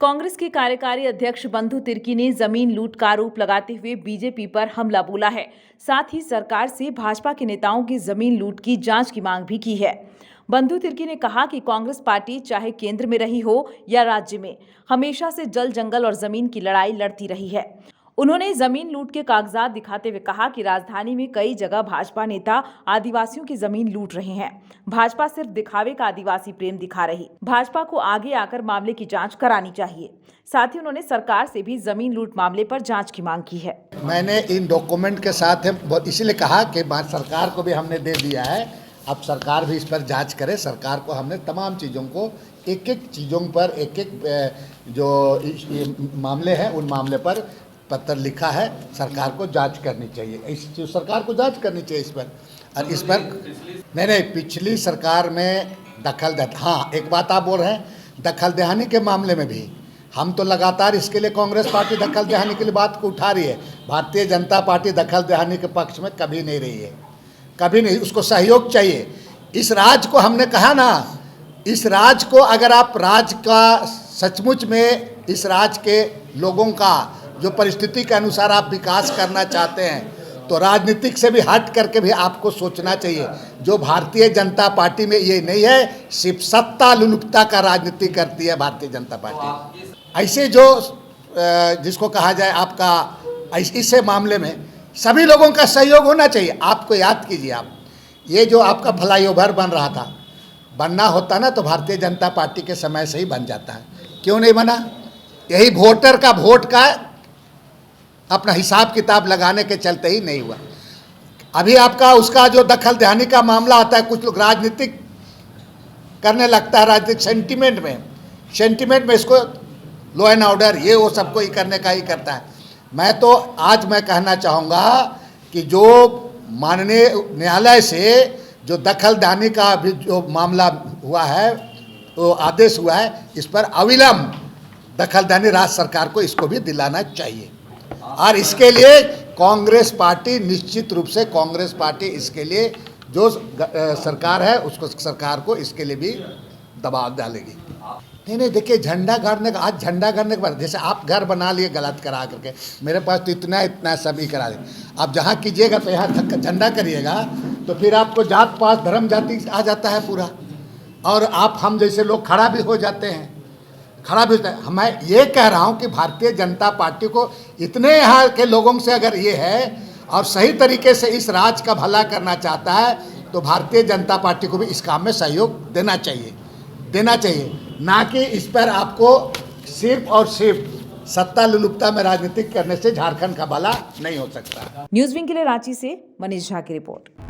कांग्रेस के कार्यकारी अध्यक्ष बंधु तिर्की ने जमीन लूट का आरोप लगाते हुए बीजेपी पर हमला बोला है। साथ ही सरकार से भाजपा के नेताओं की जमीन लूट की जांच की मांग भी की है। बंधु तिर्की ने कहा कि कांग्रेस पार्टी चाहे केंद्र में रही हो या राज्य में, हमेशा से जल जंगल और जमीन की लड़ाई लड़ती रही है। उन्होंने जमीन लूट के कागजात दिखाते हुए कहा कि राजधानी में कई जगह भाजपा नेता आदिवासियों की जमीन लूट रहे हैं। भाजपा सिर्फ दिखावे का आदिवासी प्रेम दिखा रही। भाजपा को आगे आकर मामले की जांच करानी चाहिए। साथ ही उन्होंने सरकार से भी जमीन लूट मामले पर जांच की मांग की है। मैंने इन डॉक्यूमेंट के साथ इसीलिए कहा कि सरकार को भी हमने दे दिया है, अब सरकार भी इस पर जांच करे। सरकार को हमने तमाम चीज़ों को एक एक चीज़ों पर एक जो मामले हैं उन मामले पर पत्र लिखा है। सरकार को जांच करनी चाहिए, सरकार को जांच करनी चाहिए इस पर। और इस पर नहीं, पिछली सरकार में दखल दे। हाँ, एक बात आप बोल रहे हैं, दखल दहानी के मामले में भी हम तो लगातार इसके लिए कांग्रेस पार्टी दखल दहानी के लिए बात को उठा रही है। भारतीय जनता पार्टी दखल दहानी के पक्ष में कभी नहीं रही है, कभी नहीं। उसको सहयोग चाहिए। इस राज्य को हमने कहा ना, इस राज्य को अगर आप राज्य का सचमुच में इस राज्य के लोगों का जो परिस्थिति के अनुसार आप विकास करना चाहते हैं तो राजनीतिक से भी हट करके भी आपको सोचना चाहिए। जो भारतीय जनता पार्टी में ये नहीं है, सिर्फ सत्ता लुलुकता का राजनीति करती है भारतीय जनता पार्टी। ऐसे जो जिसको कहा जाए आपका इस मामले में सभी लोगों का सहयोग होना चाहिए। आपको याद कीजिए, आप ये जो आपका फ्लाईओवर बन रहा था, बनना होता ना तो भारतीय जनता पार्टी के समय से ही बन जाता है। क्यों नहीं बना? यही वोटर का वोट का अपना हिसाब किताब लगाने के चलते ही नहीं हुआ। अभी आपका उसका जो दखल दहानी का मामला आता है, कुछ लोग राजनीतिक करने लगता है, राजनीतिक सेंटिमेंट में इसको लॉ एंड ऑर्डर ये वो सबको ही करने का ही करता है। मैं तो आज मैं कहना चाहूँगा कि जो माननीय न्यायालय से जो दखल दहानी का अभी जो मामला हुआ है, तो आदेश हुआ है, इस पर अविलंब दखल दहानी राज्य सरकार को इसको भी दिलाना चाहिए। और इसके लिए कांग्रेस पार्टी निश्चित रूप से कांग्रेस पार्टी इसके लिए जो सरकार है उसको सरकार को इसके लिए भी दबाव डालेगी। नहीं, देखिए, झंडा गाड़ने का, आज झंडा गाड़ने के बाद जैसे आप घर बना लिए गलत करा करके, मेरे पास तो इतना सभी करा दे। आप जहाँ कीजिएगा तो यहाँ झंडा करिएगा तो फिर आपको जात पात धर्म जाति आ जाता है पूरा, और आप हम जैसे लोग खड़ा भी हो जाते हैं। मैं ये कह रहा हूँ कि भारतीय जनता पार्टी को इतने यहाँ के लोगों से अगर ये है और सही तरीके से इस राज्य का भला करना चाहता है तो भारतीय जनता पार्टी को भी इस काम में सहयोग देना चाहिए, ना कि इस पर आपको सिर्फ और सिर्फ सत्ता लुलुपता में राजनीतिक करने से झारखंड का भला नहीं हो सकता। न्यूज़ विंग के लिए रांची से मनीष झा की रिपोर्ट।